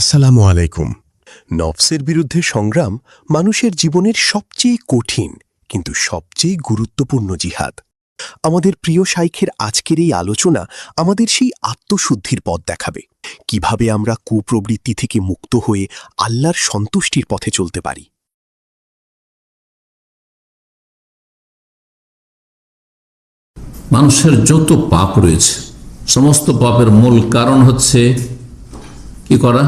আসসালামু আলাইকুম। নফসের বিরুদ্ধে সংগ্রাম মানুষের জীবনের সবচেয়ে কঠিন কিন্তু সবচেয়ে গুরুত্বপূর্ণ জিহাদ। আমাদের প্রিয় শাইখের আজকের এই আলোচনা আমাদের সেই আত্মশুদ্ধির পথ দেখাবে, কিভাবে আমরা কুপ্রবৃত্তি থেকে মুক্ত হয়ে আল্লাহর সন্তুষ্টির পথে চলতে পারি। মানুষের যত পাপ রয়েছে, সমস্ত পাপের মূল কারণ হচ্ছে কি করা?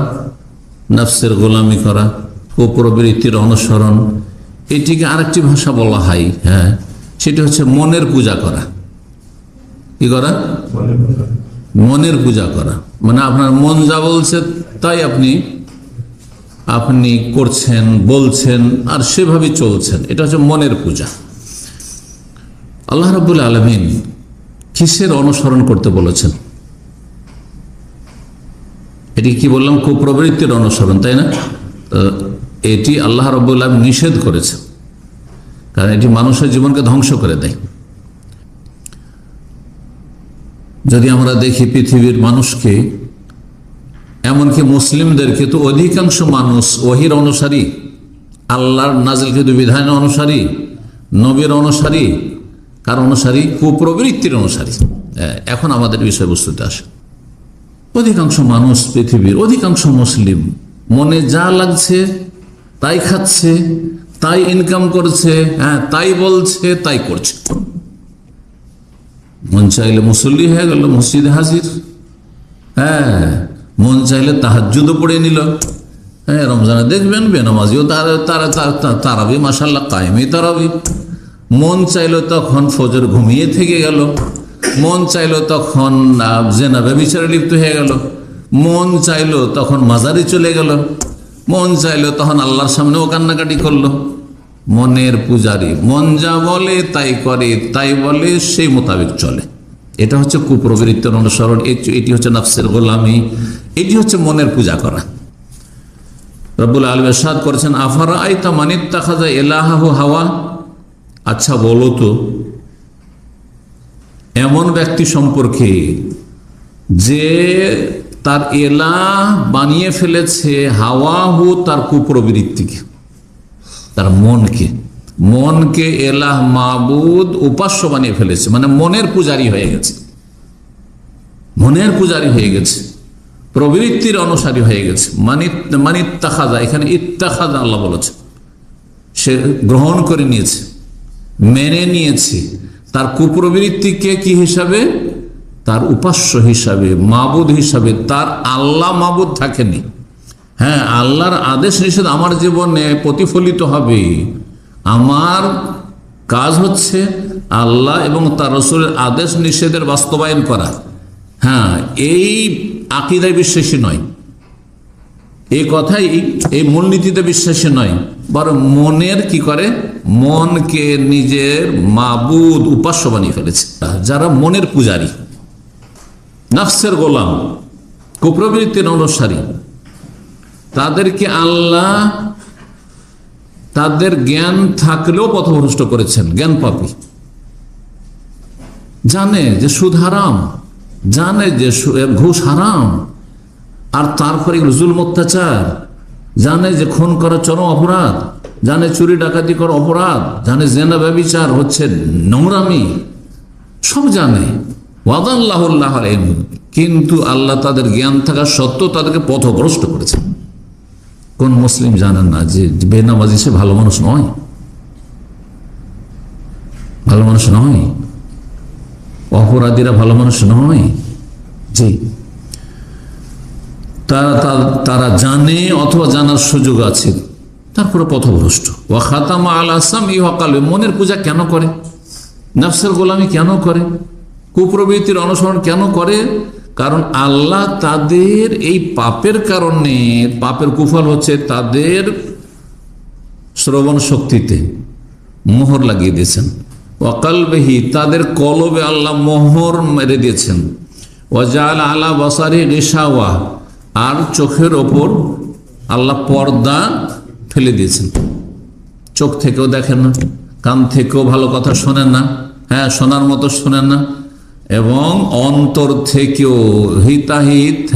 নফসের গোলামি করা, কুপ্রবৃত্তির অনুসরণ। এটিকে আরেকটি ভাষা বলা হয়, সেটি হচ্ছে মনের পূজা করা। কি করা? মনের পূজা করা, মানে আপনার মন যা বলছে তাই আপনি করছেন, বলছেন, আর সেভাবে চলছেন। এটা হচ্ছে মনের পূজা। আল্লাহ রাব্বুল আলামিন কিসের অনুসরণ করতে বলেছেন? এটি কি বললাম? কুপ্রবৃত্তির অনুসরণ, তাই না? এটি আল্লাহ রাব্বুল আলামিন নিষেধ করেছেন, কারণ এটি মানুষের জীবনকে ধ্বংস করে দেয়। যদি আমরা দেখি পৃথিবীর মানুষকে, এমনকি মুসলিমদেরকে, তো অধিকাংশ মানুষ ওহীর অনুসারী, আল্লাহর নাজিলকৃত বিধানের অনুসারী, নবীর অনুসারী। কার অনুসারী? কুপ্রবৃত্তির অনুসারী। এখন আমাদের বিষয়বস্তুতে আসে, অধিকাংশ মানুষ, পৃথিবীর অধিকাংশ মুসলিম মনে যা লাগছে তাই খাচ্ছে, তাই ইনকাম করছে, তাই বলছে, তাই করছে। মন চাইলে মুসল্লি হয়ে গেল, মসজিদে হাজির। মন চাইলে তাহাজ্জুদও পড়ে নিল। রমজানে দেখবেন বেনামাজিও তারাবি, মাশাআল্লাহ, কায়েমি তারাবি। মন চাইলো তখন ফজর ঘুমিয়ে থেকে গেল, মন চাইলো তখন জেনা ব্যভিচারে লিপ্ত হয়ে গেল, মন চাইলো তখন মাজারে চলে গেল, মন চাইলো তখন আল্লাহর সামনেও কান্নাকাটি করলো। মনের পূজারী, মন যা বলে তাই করে, তাই বলে সেই মোতাবেক চলে। এটা হচ্ছে কুপ্রবৃত্তির অনুসরণ, এটি হচ্ছে নফসের গোলামি, এটি হচ্ছে মনের পূজা করা। রব্বুল আলামিন ইরশাদ করেছেন, আফারাআইতা মান ইত্তাখাযা ইলাহাহু হাওয়া। আচ্ছা বলো তো, এমন ব্যক্তি সম্পর্কে যে তার এলাহ বানিয়ে ফেলেছে হাওয়াহু, তার কুপ্রবৃত্তিকে, তার মনকে এলাহ, মাবুদ, উপাস্য বানিয়ে ফেলেছে, মানে মনের পূজারী হয়ে গেছে, মনের পূজারী হয়ে গেছে, প্রবৃত্তির অনুসারী হয়ে গেছে। মানে ইত্তাখাযা, এখানে ইত্তাখাযা আল্লাহ বলেছে, সে গ্রহণ করে নিয়েছে, মেনে নিয়েছে তার কুপ্রবৃত্তিকে কি হিসাবে? তার উপাস্য হিসাবে, মাবুদ হিসাবে। তার আল্লাহ মাবুদ থাকেনি। আল্লাহর আদেশ নিষেধ আমার জীবনে প্রতিফলিত হবে। আমার কাজ হচ্ছে আল্লাহ এবং তার রাসূলের আদেশ নিষেধের বাস্তবায়ন করা। এই আকীদায় বিশ্বাসী নয়, এই কথাই, এই মূলনীতিতে বিশ্বাসী নয়, বরং মনের কি করে? মনকে নিজের মাবুদ, উপাস্য বানিয়ে ফেলেছে। যারা মনের পূজারী, নফসের গোলাম, কুপ্রবৃত্তির অনুসারী, তাদেরকে আল্লাহ তাদের জ্ঞান থাকলেও পথভ্রষ্ট করেছেন। জ্ঞান পাপী, জানে যে সুদ হারাম, জানে যে ঘুষ হারাম, আর তারপরে জুলম অত্যাচার, জানে যে খুন করা চরম অপরাধ, জানে চুরি ডাকাতি করা অপরাধ, জানে জেনা ব্যভিচার হচ্ছে নোংরামি, সব জানে। ওয়াদাল্লাহুল্লাহ আলাইহিম, কিন্তু আল্লাহ তাদের জ্ঞান থাকা সত্ত্বেও তাদেরকে পথভ্রষ্ট করেছেন। কোন মুসলিম জানেন না যে বেনামাজি সে ভালো মানুষ নয়? ভালো মানুষ নয়, অপরাধীরা ভালো মানুষ নয়। জি, তারা জানে অথবা জানার সুযোগ আছে, তারপরে পথভ্রষ্ট। ওয়া খাতামা আলা সামঈ ওয়া কলবি, মনের পূজা কেন করে? নফসের গোলামি কেন করে? কুপ্রবৃত্তির অনুসরণ কেন করে? কারণ আল্লাহ তাদের এই পাপের কারণে, পাপের কুফল হচ্ছে তাদের শ্রবণ শক্তিতে মোহর লাগিয়ে দিয়েছেন। ওয়া কলবিহি, তাদের কলবে আল্লাহ মোহর মেরে দিয়েছেন। ওয়া জাআলা আলা বাসারি গিশাওয়া, আর চোখের ওপর আল্লাহ পর্দা ফেলে দিয়েছেন। চোখ থেকেও দেখেন না, কান থেকেও ভালো কথা শোনেন না, শোনার মতো শোনেন না, এবং অন্তর থেকেও হিতাহিত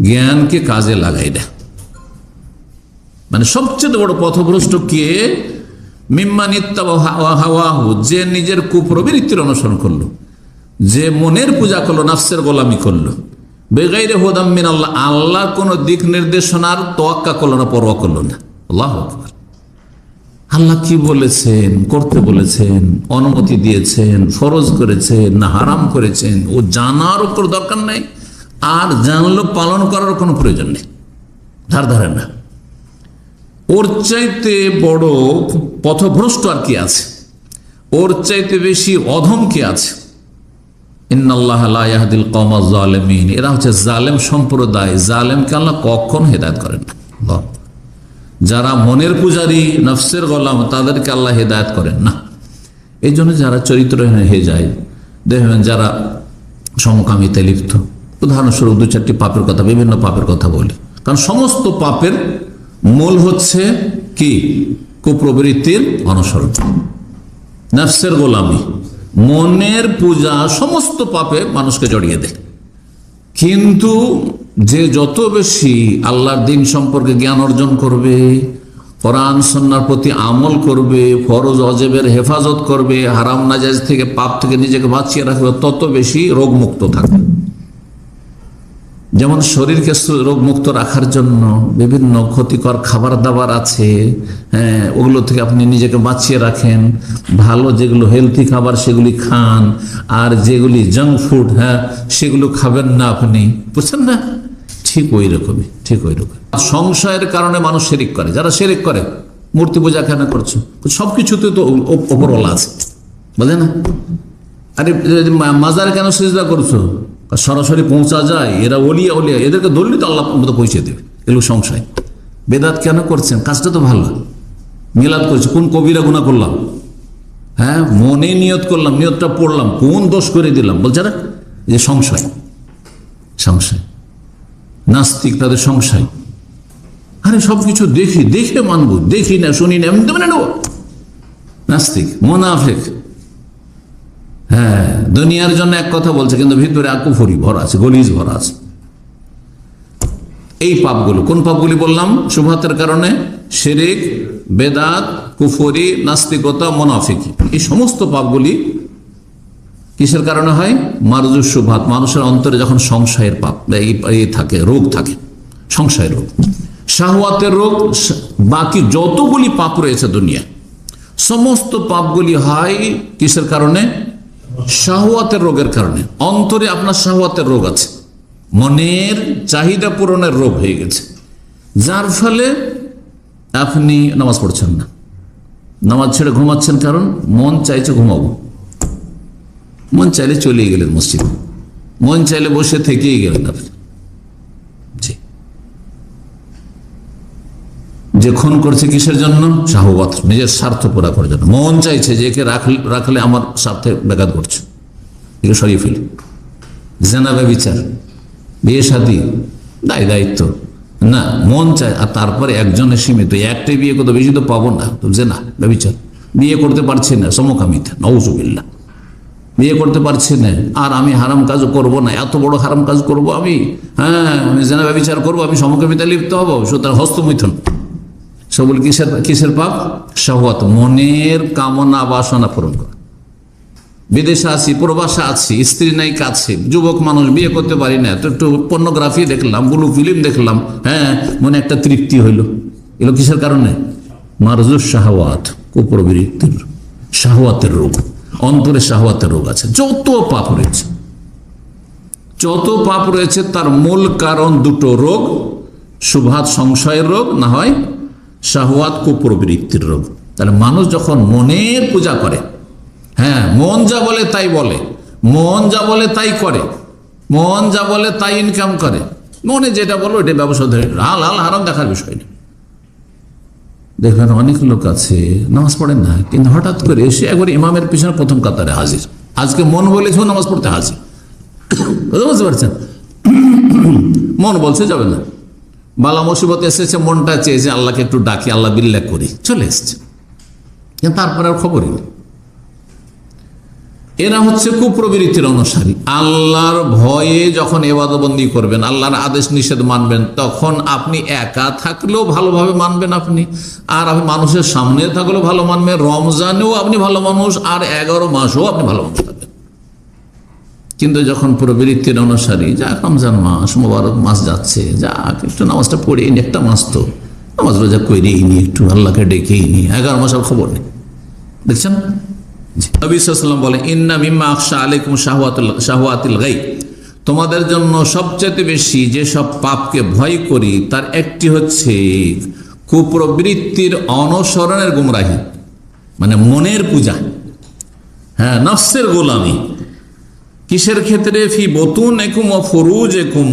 জ্ঞানকে কাজে লাগাই দেয়। মানে সবচেয়ে বড় পথভ্রষ্ট কে? মিম্মান ইত্তাবা হাওয়াহু, যে নিজের কুপ্রবৃত্তির অনুসরণ করলো, যে মনের পূজা করলো, নাফসের গোলামি করলো, বেগাইরে হুদাম মিনাল্লাহ, আল্লাহর কোন দিক নির্দেশনার তোয়াক্কা করলো না, পরোয়া করলো না। আল্লাহু আকবার। আল্লাহ কি বলেছেন, করতে বলেছেন, অনুমতি দিয়েছেন, ফরজ করেছেন না হারাম করেছেন, ও জানার উপর দরকার নেই, আর জানলো পালন করার কোনো প্রয়োজন নেই, ধার ধারে না। ওর চাইতে বড় পথভ্রষ্ট আর কি আছে? ওর চাইতে বেশি অধম কি আছে? ইন্নাল্লাহা লা ইয়াহদিল কওমাজ জালিমিন, এরা হচ্ছে জালেম সম্প্রদায়। জালেমকে আল্লাহ কখনো হেদায়েত করেন না। আল্লাহ, যারা মনের পূজারী, নফসের গোলাম, তাদেরকে আল্লাহ হেদায়েত করেন না। এই জন্য যারা চরিত্রহীন হয়ে যায়, দেখবেন যারা সমকামিতে লিপ্ত, উদাহরণস্বরূপ 2-4টি পাপের কথা, বিভিন্ন পাপের কথা বলি, কারণ সমস্ত পাপের মূল হচ্ছে কি? কুপ্রবৃত্তির অনুসরণ, নফসের গোলামি, মনের পূজা, সমস্ত পাপে মানুষকে জড়িয়ে দেয়। কিন্তু যে যত বেশি আল্লাহর দিন সম্পর্কে জ্ঞান অর্জন করবে, কোরআন সুন্নাহর প্রতি আমল করবে, ফরজ অজেবের হেফাজত করবে, হারাম নাজায়েজ থেকে, পাপ থেকে নিজেকে বাঁচিয়ে রাখবে, তত বেশি রোগমুক্ত থাকবে। যেমন শরীরকে রোগমুক্ত রাখার জন্য বিভিন্ন ক্ষতিকর খাবার দাবার আছে, হ্যাঁ, ওগুলো থেকে আপনি নিজেকে বাঁচিয়ে রাখেন। ভালো যেগুলো হেলথি খাবার সেগুলি খান, আর যেগুলি জাঙ্ক ফুড, হ্যাঁ, সেগুলো খাবেন না আপনি, বুঝছেন না? ঠিক ওই রকমই, ঠিক ওই রকম। সংশয়ের কারণে মানুষ শিরিক করে। যারা শিরিক করে, মূর্তি পূজা কেন করছো? সবকিছুতে তো ওপরওয়ালা আছে, বুঝলে না? আরে মাজারে কেন সিজদা করছো? সরাসরি পৌঁছা যায়, এরা ওলিয়া ওলিয়া, এদেরকে ধরলে তো আল্লাহ মতো পৌঁছে দেবে। এগুলো সংশয়। বেদাত কেন করছেন? কাজটা তো ভালো। মিলাদ করছে, কোন কবিরা গুনাহ করলাম? হ্যাঁ, মনে নিয়ত করলাম, নিয়তটা পড়লাম, কোন দোষ করে দিলাম? বলছে না যে সংশয়, সংশয়। নাস্তিক, তাদের সংশয়। আরে সবকিছু দেখি, দেখে মানবো, দেখি না, শুনি না, এমনি মেনে নেবো। নাস্তিক, মুনাফিক। হ্যাঁ, দুনিয়ার জন্য এক কথা বলছে, কিন্তু ভিতরে কুফরি ভরা আছে, গলিজ ভরা আছে। এই পাপগুলো, কোন পাপগুলি বললাম? শুবহাতের কারণে, শিরক, বেদাত, কুফরি, নাস্তিকতা, মুনাফিকি। এই সমস্ত পাপগুলি কিসের কারণে হয়? মারজুস শুবহাত, মানুষের অন্তরে যখন সংশয়ের পাপ এই থাকে, রোগ থাকে, সংশয়ের রোগ, শাহওয়াতের রোগ। বাকি যতগুলি পাপ রয়েছে দুনিয়ায়, সমস্ত পাপগুলি হয় কিসের কারণে? শাহওয়াতের রোগের কারণে। অন্তরে আপনার শাহওয়াতের রোগ আছে, মনের চাহিদা পূরণের রোগ হয়ে গেছে, যার ফলে আপনি নামাজ পড়ছেন না, নামাজ ছেড়ে ঘুমাচ্ছেন, কারণ মন চাইছে ঘুমাবো, মন চাইলে চলে গেলেন মসজিদে, মন চাইলে বসে থেকেই গেলেন আপনি। জি, যে খুন করছে কিসের জন্য? শাহওয়াত, নিজের স্বার্থ পুরা করার জন্য। মন চাইছে যে একে রাখলে আমার স্বার্থে ব্যাঘাত করছে, একে সরিয়ে ফেলি। জেনা ব্যভিচার, বিয়ে শাদী, দায়িত্ব না, মন চায়। আর তারপরে একজনের সীমিত, একটাই বিয়ে করতে, বেশি তো পাবো না, তো জেনা ব্যভিচার, বিয়ে করতে পারছি না, সমকামিতা, নাউজুবিল্লাহ, বিয়ে করতে পারছি না, আর আমি হারাম কাজ করব না, এত বড় হারাম কাজ করব আমি, হ্যাঁ, আমি জেনা ব্যভিচার করবো, আমি সমকামিতা লিপ্ত হবো, সুতরাং হস্তমৈথুন। সবগুলো কিসের পাপ? শাহওয়াত, মনের কামনা বাসনা পূরণ করা। বিদেশে আছি, প্রবাসে আছি, স্ত্রী নাই কাছে, যুবক মানুষ, বিয়ে করতে পারি না, তো একটু পর্নোগ্রাফি দেখলাম, ব্লু ফিল্ম দেখলাম, হ্যাঁ, মনে একটা তৃপ্তি হইল। এগুলো কিসের কারণে? মারজুস শাহওয়াত, কুপ্রবৃত্তির, শাহওয়াতের রোগ, অন্তরে শাহওয়াতের রোগ আছে। যত পাপ রয়েছে, যত পাপ রয়েছে, তার মূল কারণ দুটো রোগ: শুবহাত, সংশয়ের রোগ, না হয় শাহওয়াত, কুপ্রবৃত্তির রোগ। তাহলে মানুষ যখন মনের পূজা করে, হ্যাঁ, মন যা বলে তাই বলে, মন যা বলে তাই করে, মন যা বলে তাই ইনকাম করে, মনে যেটা বলো এটা ব্যবসা ধরে, হালাল হারাম দেখার বিষয় নেই। দেখবেন অনেক লোক আছে নামাজ পড়েন না, কিন্তু হঠাৎ করে এসে একবার ইমামের পিছনে প্রথম কাতারে হাজির। আজকে মন বলেছে নামাজ পড়তে হাজির, বুঝতে পারছেন? মন বলছে যাবে না, বালা মুসিবত এসেছে, মনটা চেয়েছে আল্লাহকে একটু ডাকি, আল্লাহ বিল্লাহ করি, চলে এসছে, কিন্তু তারপরে আর খবরই নেই। এরা হচ্ছে কুপ্রবৃত্তির অনুসারী। আল্লাহর ভয়ে যখন ইবাদতবন্দি করবেন, আল্লাহর আদেশ নিষেধ মানবেন, তখন আপনি একা থাকলেও ভালোভাবে মানবেন আপনি, আর আপনি মানুষের সামনে থাকলেও ভালো মানবেন, রমজানেও আপনি ভালো মানুষ, আর 11 মাসও আপনি ভালো মানুষ থাকবেন। কিন্তু যখন প্রবৃত্তির অনুসারী, যা রমজান মাস, মোবারক মাস যাচ্ছে, যা একটু নামাজটা পড়ে নি, একটা মাস তো নামাজ রোজা করেই নি, একটু আল্লাহকে ডেকেই নি, 11 মাস আর খবর নেই। দেখছেন, নবী সাল্লাল্লাহু আলাইহি ওয়াসাল্লাম বলেন, ইন্না মিম্মা আখশা আলাইকুম শাহওয়াতুল গায়ব, তোমাদের জন্য সবচেয়ে বেশি যেসব পাপকে ভয় করি তার একটি হচ্ছে কুপ্রবৃত্তির অনুসরণের গুমরাহি, মানে মনের পূজা, হ্যাঁ, নফসের গোলামি। কিসের ক্ষেত্রে? ফি বুতুনিকুম ওয়া ফুরুজিকুম,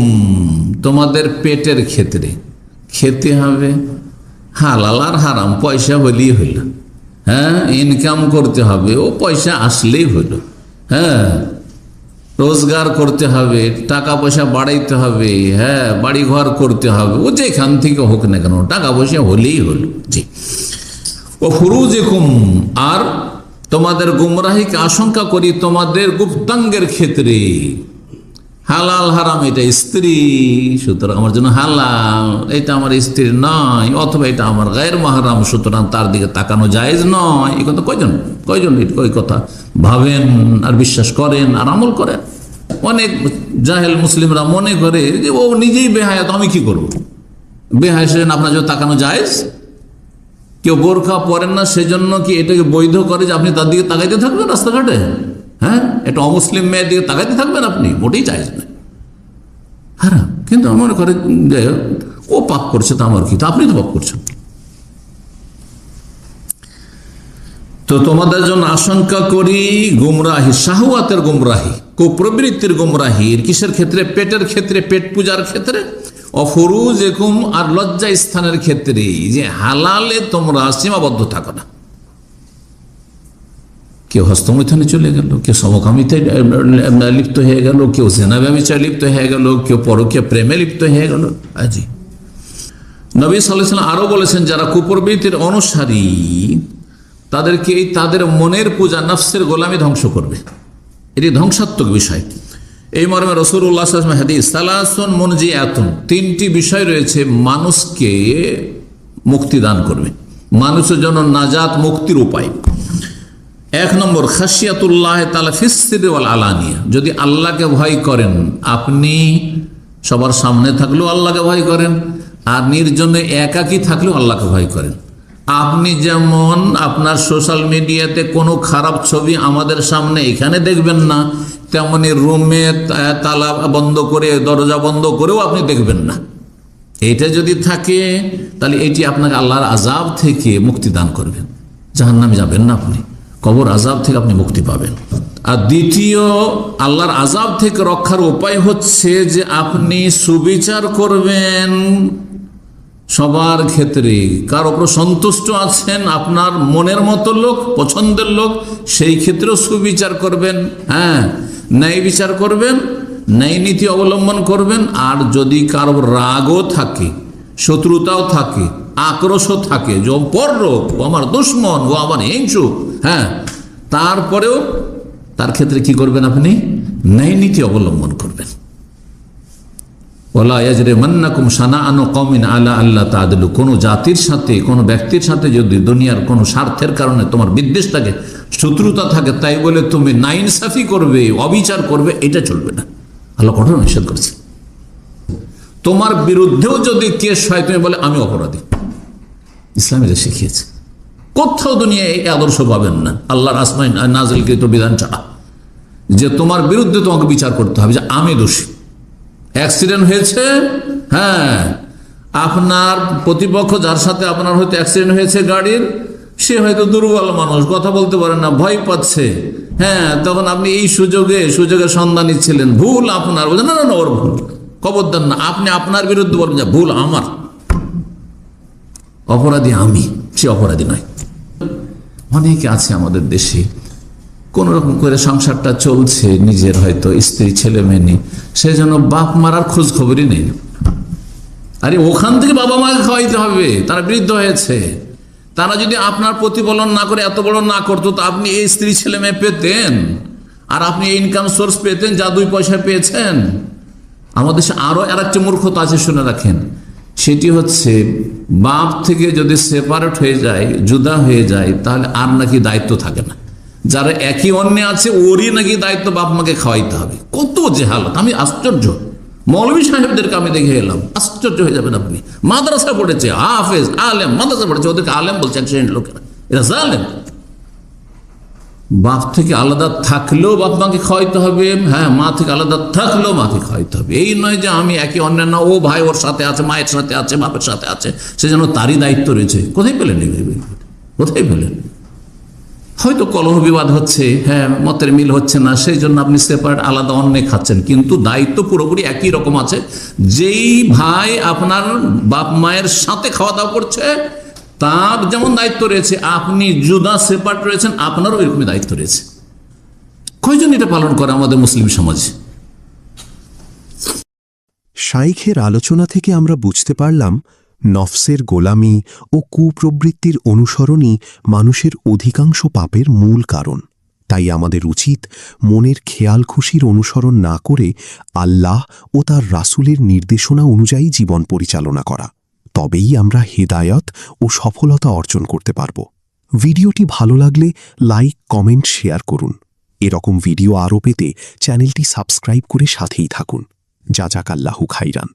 তোমাদের পেটের ক্ষেত্রে। খেতে হবে হালাল আর হারাম, পয়সা হলেই হইল, হ্যাঁ, ইনকাম করতে হবে, ও পয়সা আসলেই হলো, হ্যাঁ, রোজগার করতে হবে, টাকা পয়সা বাড়াইতে হবে, হ্যাঁ, বাড়ি ঘর করতে হবে, ও যেখান থেকে হোক না কেন টাকা পয়সা হলেই হলো। জি, ও ফুরুজিকুম, আর তোমাদের গুমরাহিকে আশঙ্কা করি তোমাদের গুপ্তাঙ্গের ক্ষেত্রে। হালাল হারাম এটা স্ত্রী, সুতরাং আমার জন্য হালাল, এটা আমার স্ত্রীর নয়, অথবা এটা আমার গায়ের মাহরাম, সুতরাং তার দিকে তাকানো জায়েজ নয়। এই কথা কয়জন ওই কথা ভাবেন আর বিশ্বাস করেন আর আমল করেন? অনেক জাহেল মুসলিমরা মনে করে যে ও নিজেই বেহায়াত, আমি কি করবো? বেহায় সেজন্য আপনার জন্য তাকানো জায়েজ? কেউ বোরখা পরেন না সেজন্য কি এটাকে বৈধ করে যে আপনি তার দিকে তাকাইতে থাকবেন রাস্তাঘাটে? হ্যাঁ, এটা অমুসলিম মেয়ের দিকে তাকাইতে থাকবেন আপনি? মোটেই জায়েজ না, হারাম। কিন্তু মনে করে যে ও পাপ করছে, তা আমার কি, তা আপনি তো পাপ করছেন। তো তোমাদের জন্য আশঙ্কা করি গুমরাহি, শাহওয়াতের গুমরাহি, কুপ্রবৃত্তির গুমরাহির। কিসের ক্ষেত্রে? পেটের ক্ষেত্রে, পেট পূজার ক্ষেত্রে। অফুরুজিকুম, আর লজ্জা স্থানের ক্ষেত্রে, যে হালালে তোমরা সীমাবদ্ধ থাকো না। কেউ হস্তমৈথনে চলে গেল, কেউ সমকামিতায় লিপ্ত হয়ে গেল, কেউ জেনাব্যভিচারে লিপ্ত হয়ে গেল, কেউ পরকীয়া প্রেমে লিপ্ত হয়ে গেল। আজি নবী সাল্লাল্লাহু আলাইহি ওয়াসাল্লাম আরো বলেছেন, যারা কুপ্রবৃত্তির অনুসারী তাদেরকে তাদের মনের পূজা, নফসের গোলামি ধ্বংস করবে। এটি ধ্বংসাত্মক বিষয়। এই মর্মে রাসূলুল্লাহ সাল্লাল্লাহু আলাইহি ওয়াসাল্লাম হাদিস, সালাসুন মুনজিয়াতুন, 3টি বিষয় রয়েছে মানুষকে মুক্তি দান করবে, মানুষের জন্য নাজাত, মুক্তির উপায়। 1 নম্বর, খাশিয়াতুল্লাহ তাআলা ফিস সিররি ওয়াল আলানিয়া, যদি আল্লাহকে ভয় করেন, আপনি সবার সামনে থাকলেও আল্লাহকে ভয় করেন, আর নির্জনে একাকী থাকলেও আল্লাহকে ভয় করেন। আপনি যেমন আপনার সোশ্যাল মিডিয়াতে কোনো খারাপ ছবি আমাদের সামনে এখানে দেখবেন না, তেমনি রুমে তালা বন্ধ করে, দরজা বন্ধ করেও আপনি দেখবেন না। এটা যদি থাকে তাহলে এটি আপনাকে আল্লাহর আযাব থেকে মুক্তি দান করবেন, জাহান্নামে যাবেন না আপনি, কবর আযাব থেকে আপনি মুক্তি পাবেন। আর দ্বিতীয়, আল্লাহর আযাব থেকে রক্ষার উপায় হচ্ছে যে আপনি সুবিচার করবেন সবার ক্ষেত্রে। কার ওপর সন্তুষ্ট আছেন, আপনার মনের মতো লোক, পছন্দের লোক, সেই ক্ষেত্রেও সুবিচার করবেন, হ্যাঁ, ন্যায় বিচার করবেন, ন্যায় নীতি অবলম্বন করবেন। আর যদি কারো রাগও থাকে, শত্রুতাও থাকে, আক্রোশও থাকে, যে পরলোক, ও আমার দুশমন, ও আমার হিংসু, হ্যাঁ, তারপরেও তার ক্ষেত্রে কি করবেন? আপনি ন্যায় নীতি অবলম্বন করবেন। ওয়ালা ইয়াজরিমান্নাকুম শানাআনু কওমিন আলা আল্লা তা'দিলু, কোন জাতির সাথে, কোন ব্যক্তির সাথে যদি দুনিয়ার কোন স্বার্থের কারণে তোমার বিদ্বেষ থাকে, শত্রুতা থাকে, তাই বলে তুমি নাইনসাফি করবে, অবিচার করবে, এটা চলবে না। আল্লাহ কঠোর নিষেধ করেছে। তোমার বিরুদ্ধেও যদি কেস হয়, তুমি বলে আমি অপরাধী, ইসলাম এটা শিখিয়েছে। কোথাও দুনিয়ায় এই আদর্শ পাবেন না আল্লাহর আসমানে নাজিলকৃত বিধান ছাড়া, যে তোমার বিরুদ্ধে তোমাকে বিচার করতে হবে যে আমি দোষী। অ্যাক্সিডেন্ট হয়েছে, হ্যাঁ, আপনার প্রতিপক্ষ যার সাথে আপনার হয়তো অ্যাক্সিডেন্ট হয়েছে গাড়ির, সে হয়তো দুর্বল মানুষ, কথা বলতে পারে না, ভয় পাচ্ছে, হ্যাঁ, তখন আপনি এই সুযোগের সন্ধান নিচ্ছিলেন, ভুল আপনার, বলছেন না না ওর ভুল, খবর দেন না, আপনি আপনার বিরুদ্ধে বলবেন যে ভুল আমার, অপরাধী আমি, সে অপরাধী নয়। অনেকে আছে আমাদের দেশে, কোন রকম করে সংসারটা চলছে, নিজের হয়তো স্ত্রী ছেলে মেয়ে নেই, সেই জন্য বাপ মারার খোঁজ খবরই নেই। আরে ওখান থেকে বাবা মাকে খাওয়াইতে হবে, তারা বৃদ্ধ হয়েছে, তারা যদি আপনার প্রতিফলন না করে এত বড় না করতো, তো আপনি এই স্ত্রী ছেলে মেয়ে পেতেন? আর আপনি ইনকাম সোর্স পেতেন, যা 2 পয়সা পেয়েছেন। আমাদের দেশে আরো আরেকটি মূর্খতা আছে, শুনে রাখেন। সেটি হচ্ছে বাপ থেকে যদি সেপারেট হয়ে যায়, জুদা হয়ে যায়, তাহলে আর নাকি দায়িত্ব থাকে না। যারা একই অন্যে আছে ওরই নাকি দায়িত্ব বাপ মাকে খাওয়াইতে হবে। কত জেহালত! আমি আশ্চর্য। মৌলভী সাহেবদেরকে আমি দেখে এলাম, আশ্চর্য হয়ে যাবেন আপনি। মাদ্রাসা পড়েছে, হাফেজ আলেম, মাদ্রাসা পড়েছে, ওদেরকে আলেম বলছে এক শ্রেণীর লোকেরা, এরা জালেম। বাপ থেকে আলাদা থাকলেও বাপ মাকে খাওয়াইতে হবে, হ্যাঁ, মা থেকে আলাদা থাকলেও মাকে খাওয়াইতে হবে। এই নয় যে আমি একই অন্যের না, ও ভাই ওর সাথে আছে, মায়ের সাথে আছে, বাপের সাথে আছে, সে যেন তারই দায়িত্ব রয়েছে। কোথায় পেলেন? কোথায় পেলেন? হয়তো কলহ বিবাদ হচ্ছে, হ্যাঁ, মতের মিল হচ্ছে না, সেই জন্য আপনি সেপারেট আলাদা অন্যে খাচ্ছেন, কিন্তু দায়িত্ব পুরোপুরি একই রকম আছে। যেই ভাই আপনার বাপ মায়ের সাথে খাওয়া দাওয়া করছে তার যেমন দায়িত্ব রয়েছে, আপনি জুদা সেপারেট রয়েছেন, আপনারও এরকমই দায়িত্ব রয়েছে। কয়জন এটা পালন করে আমাদের মুসলিম সমাজে? শাইখের আলোচনা থেকে আমরা বুঝতে পারলাম, নফসের গোলামি ও কুপ্রবৃত্তির অনুসরণই মানুষের অধিকাংশ পাপের মূল কারণ। তাই আমাদের উচিত মনের খেয়াল খুশির অনুসরণ না করে আল্লাহ ও তার রাসূলের নির্দেশনা অনুযায়ী জীবন পরিচালনা করা। তবেই আমরা হেদায়েত ও সফলতা অর্জন করতে পারব। ভিডিওটি ভালো লাগলে লাইক, কমেন্ট, শেয়ার করুন। এরকম ভিডিও আরও পেতে চ্যানেলটি সাবস্ক্রাইব করে সাথেই থাকুন। জাযাকাল্লাহু খাইরান।